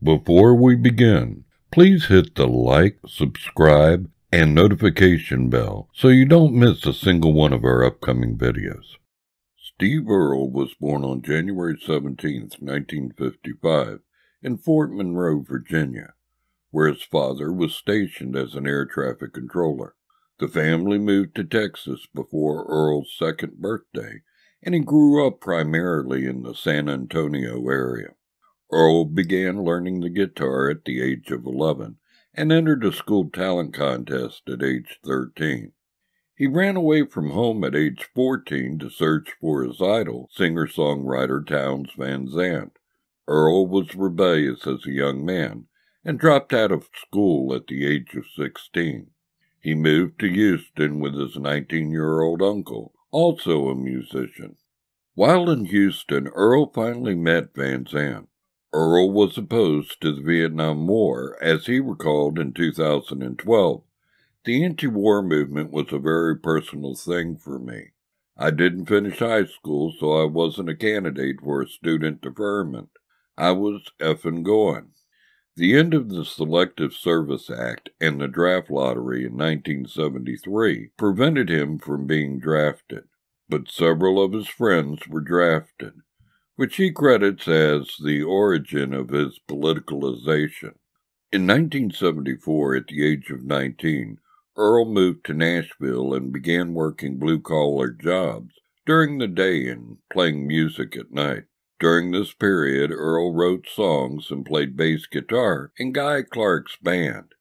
Before we begin, please hit the like, subscribe, and notification bell so you don't miss a single one of our upcoming videos. Steve Earle was born on January 17, 1955, in Fort Monroe, Virginia, where his father was stationed as an air traffic controller. The family moved to Texas before Earle's second birthday, and he grew up primarily in the San Antonio area. Earle began learning the guitar at the age of 11 and entered a school talent contest at age 13. He ran away from home at age 14 to search for his idol, singer-songwriter Townes Van Zandt. Earle was rebellious as a young man and dropped out of school at the age of 16. He moved to Houston with his 19-year-old uncle, also a musician. While in Houston, Earle finally met Van Zandt. Earle was opposed to the Vietnam War, as he recalled in 2012. The anti-war movement was a very personal thing for me. I didn't finish high school, so I wasn't a candidate for a student deferment. I was effing going. The end of the Selective Service Act and the draft lottery in 1973 prevented him from being drafted, but several of his friends were drafted, which he credits as the origin of his politicalization. In 1974, at the age of 19, Earle moved to Nashville and began working blue-collar jobs during the day and playing music at night. During this period, Earle wrote songs and played bass guitar in Guy Clark's band,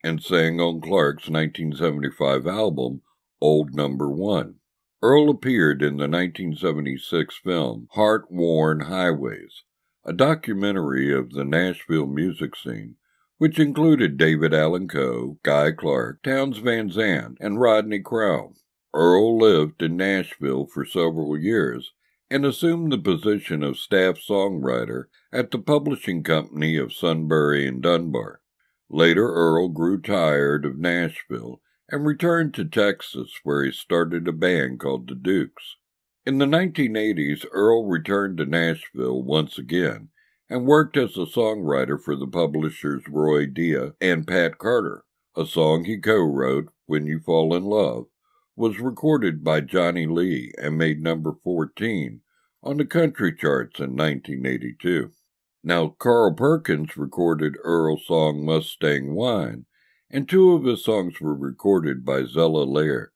and sang on Clark's 1975 album, Old Number One. Earle appeared in the 1976 film Heart-Worn Highways, a documentary of the Nashville music scene, which included David Allan Coe, Guy Clark, Townes Van Zandt, and Rodney Crowell. Earle lived in Nashville for several years and assumed the position of staff songwriter at the publishing company of Sunbury and Dunbar. Later, Earle grew tired of Nashville and returned to Texas, where he started a band called the Dukes. In the 1980s, Earle returned to Nashville once again and worked as a songwriter for the publishers Roy Dia and Pat Carter. A song he co-wrote, When You Fall in Love, was recorded by Johnny Lee and made number 14 on the country charts in 1982. Now, Carl Perkins recorded Earle's song Mustang Wine, and two of his songs were recorded by Zella Lair.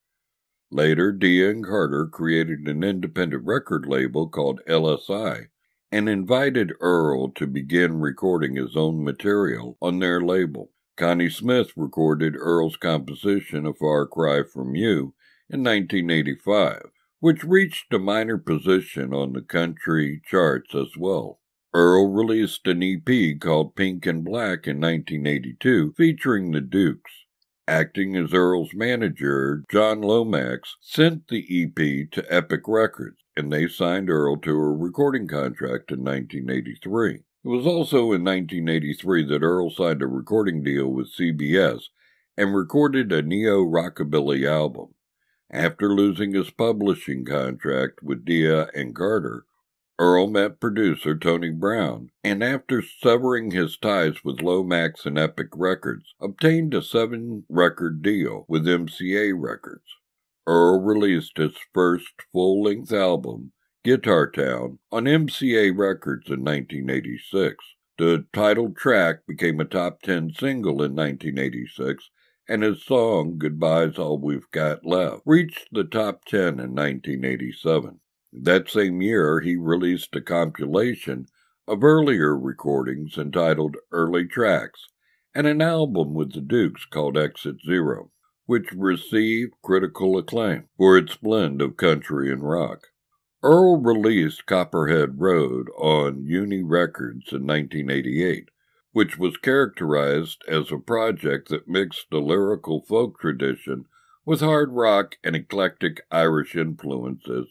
Later, Dia and Carter created an independent record label called LSI and invited Earle to begin recording his own material on their label. Connie Smith recorded Earle's composition A Far Cry From You in 1985, which reached a minor position on the country charts as well. Earle released an EP called Pink and Black in 1982, featuring the Dukes. Acting as Earle's manager, John Lomax sent the EP to Epic Records, and they signed Earle to a recording contract in 1983. It was also in 1983 that Earle signed a recording deal with CBS and recorded a neo-rockabilly album. After losing his publishing contract with Dia and Carter, Earle met producer Tony Brown, and after severing his ties with Lomax and Epic Records, obtained a 7-record deal with MCA Records. Earle released his first full-length album, Guitar Town, on MCA Records in 1986. The title track became a top 10 single in 1986, and his song, Goodbye's All We've Got Left, reached the top 10 in 1987. That same year, he released a compilation of earlier recordings entitled Early Tracks, and an album with the Dukes called Exit Zero, which received critical acclaim for its blend of country and rock. Earle released Copperhead Road on Uni Records in 1988, which was characterized as a project that mixed the lyrical folk tradition with hard rock and eclectic Irish influences.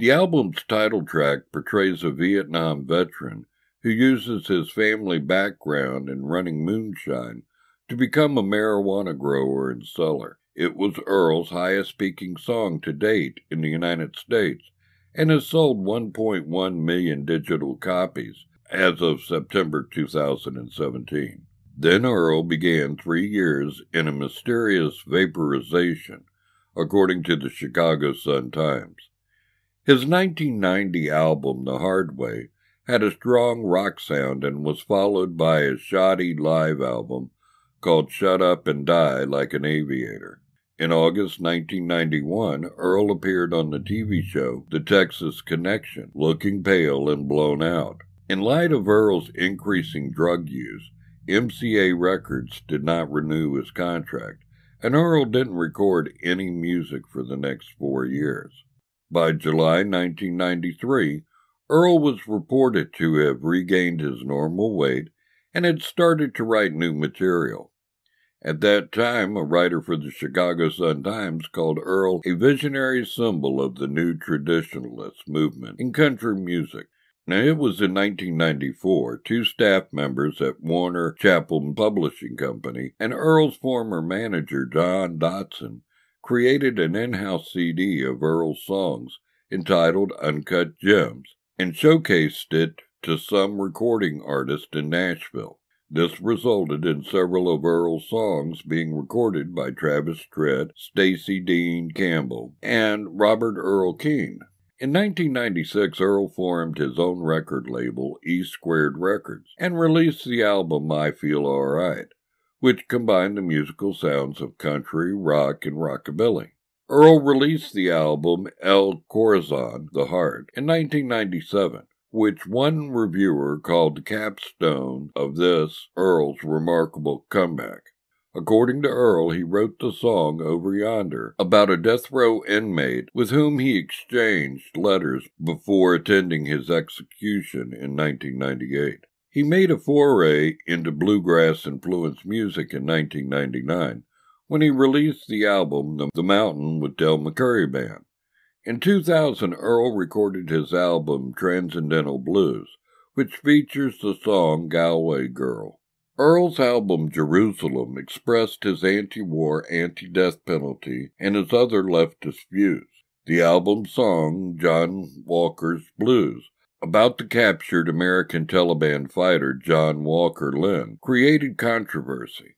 The album's title track portrays a Vietnam veteran who uses his family background in running moonshine to become a marijuana grower and seller. It was Earle's highest-speaking song to date in the United States and has sold 1.1 million digital copies as of September 2017. Then Earle began 3 years in a mysterious vaporization, according to the Chicago Sun-Times. His 1990 album, The Hard Way, had a strong rock sound and was followed by a shoddy live album called Shut Up and Die Like an Aviator. In August 1991, Earle appeared on the TV show The Texas Connection, looking pale and blown out. In light of Earle's increasing drug use, MCA Records did not renew his contract, and Earle didn't record any music for the next 4 years. By July 1993, Earle was reported to have regained his normal weight and had started to write new material. At that time, a writer for the Chicago Sun-Times called Earle a visionary symbol of the new traditionalist movement in country music. Now, it was in 1994, 2 staff members at Warner Chappell Publishing Company and Earle's former manager, John Dotson, created an in-house CD of Earle's songs entitled Uncut Gems and showcased it to some recording artists in Nashville. This resulted in several of Earle's songs being recorded by Travis Tritt, Stacey Dean Campbell, and Robert Earl Keen. In 1996, Earle formed his own record label, E-Squared Records, and released the album I Feel Alright, which combined the musical sounds of country, rock, and rockabilly. Earle released the album El Corazon, The Heart, in 1997, which one reviewer called the capstone of this, Earle's remarkable comeback. According to Earle, he wrote the song Over Yonder about a death row inmate with whom he exchanged letters before attending his execution in 1998. He made a foray into bluegrass-influenced music in 1999 when he released the album The Mountain with Del McCoury Band. In 2000, Earle recorded his album Transcendental Blues, which features the song Galway Girl. Earle's album Jerusalem expressed his anti-war, anti-death penalty, and his other leftist views. The album's song, John Walker's Blues, about the captured American Taliban fighter John Walker Lynn, created controversy.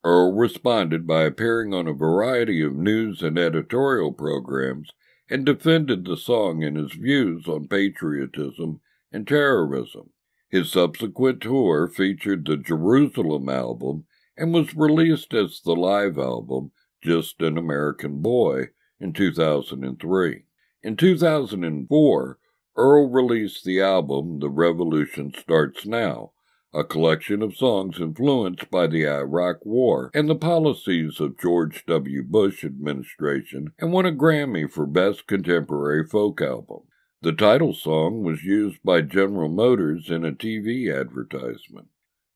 Earle responded by appearing on a variety of news and editorial programs and defended the song and his views on patriotism and terrorism. His subsequent tour featured the Jerusalem album and was released as the live album Just an American Boy in 2003. In 2004, Earle released the album The Revolution Starts Now, a collection of songs influenced by the Iraq War and the policies of George W. Bush administration, and won a Grammy for Best Contemporary Folk Album. The title song was used by General Motors in a TV advertisement.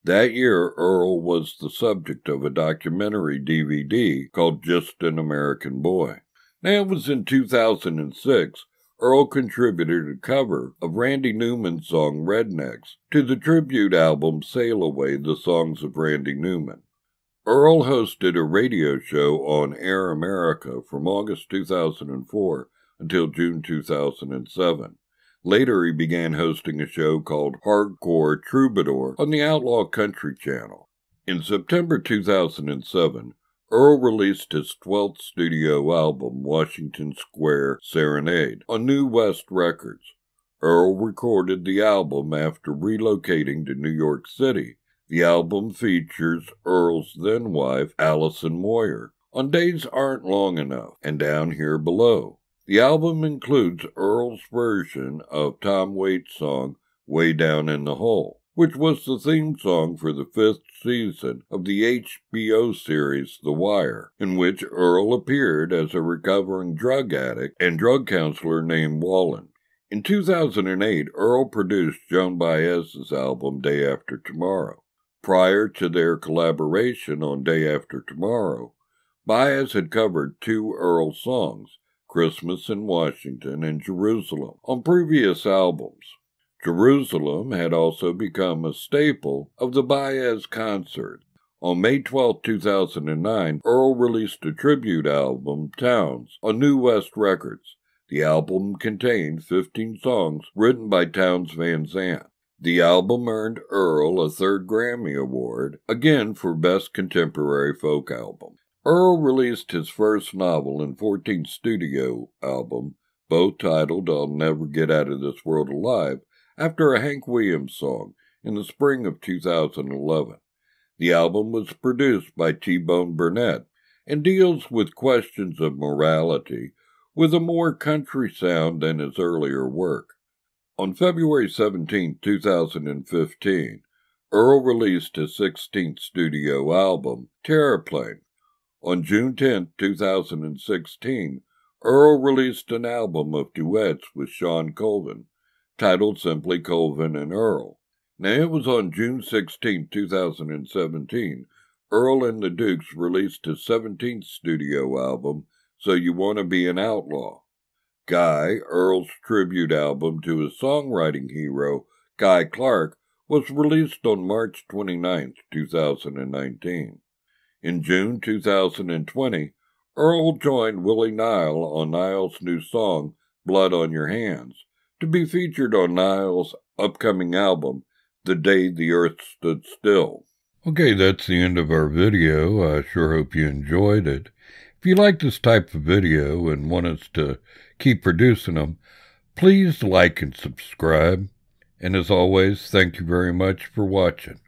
That year, Earle was the subject of a documentary DVD called Just an American Boy. Now, it was in 2006, Earle contributed a cover of Randy Newman's song Rednecks to the tribute album Sail Away, the Songs of Randy Newman. Earle hosted a radio show on Air America from August 2004 until June 2007. Later, he began hosting a show called Hardcore Troubadour on the Outlaw Country Channel. In September 2007, Earle released his 12th studio album, Washington Square Serenade, on New West Records. Earle recorded the album after relocating to New York City. The album features Earle's then-wife, Allison Moyer, on Days Aren't Long Enough and Down Here Below. The album includes Earle's version of Tom Waits' song, Way Down in the Hole, which was the theme song for the 5th season of the HBO series The Wire, in which Earle appeared as a recovering drug addict and drug counselor named Wallen. In 2008, Earle produced Joan Baez's album Day After Tomorrow. Prior to their collaboration on Day After Tomorrow, Baez had covered 2 Earle songs, Christmas in Washington and Jerusalem, on previous albums. Jerusalem had also become a staple of the Baez concert. On May 12, 2009, Earle released a tribute album, Towns, on New West Records. The album contained 15 songs written by Townes Van Zandt. The album earned Earle a third Grammy Award, again for Best Contemporary Folk Album. Earle released his first novel and 14th studio album, both titled I'll Never Get Out of This World Alive, after a Hank Williams song in the spring of 2011. The album was produced by T-Bone Burnett and deals with questions of morality with a more country sound than his earlier work. On February 17, 2015, Earle released his 16th studio album, Terraplane. On June 10, 2016, Earle released an album of duets with Sean Colvin, titled simply Colvin and Earle. Now, it was on June 16, 2017, Earle and the Dukes released his 17th studio album, So You Want to Be an Outlaw. Guy, Earle's tribute album to his songwriting hero, Guy Clark, was released on March 29, 2019. In June 2020, Earle joined Willie Nile on Nile's new song, Blood on Your Hands, to be featured on Nile's upcoming album, The Day the Earth Stood Still. Okay, that's the end of our video. I sure hope you enjoyed it. If you like this type of video and want us to keep producing them, please like and subscribe. And as always, thank you very much for watching.